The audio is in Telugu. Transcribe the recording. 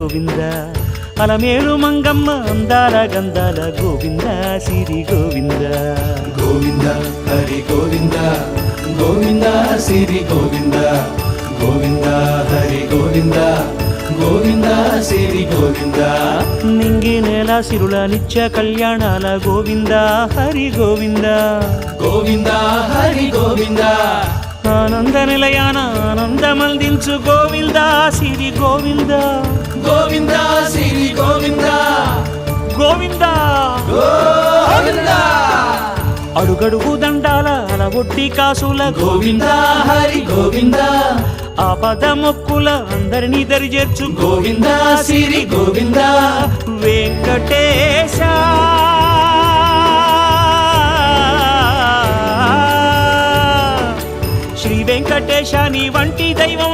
గోవింద అలమేలు మంగమ్మ అందాల గంధాల గోవింద సిరి గోవింద గోవింద హరి గోవింద గోవింద సిరి గోవింద గోవింద హరి గోవింద గోవింద సిరి గోవింద నింగి నేల సిరుల నిత్య కళ్యాణాల గోవింద హరి గోవింద గోవింద హరి గోవింద ఆనంద నిలయాన ఆనందమందించు గోవింద సిరి గోవింద గోవింద సిరి గోవింద గోవింద గోవింద అడుగడుగు దండాల అలవొడ్డి కాసుల గోవింద హరి గోవింద ఆపద మొక్కుల అందరినీ దరిచేర్చు గోవింద సిరి గోవింద వెంకటేశ శ్రీ వెంకటేశ నీ వంటి దైవం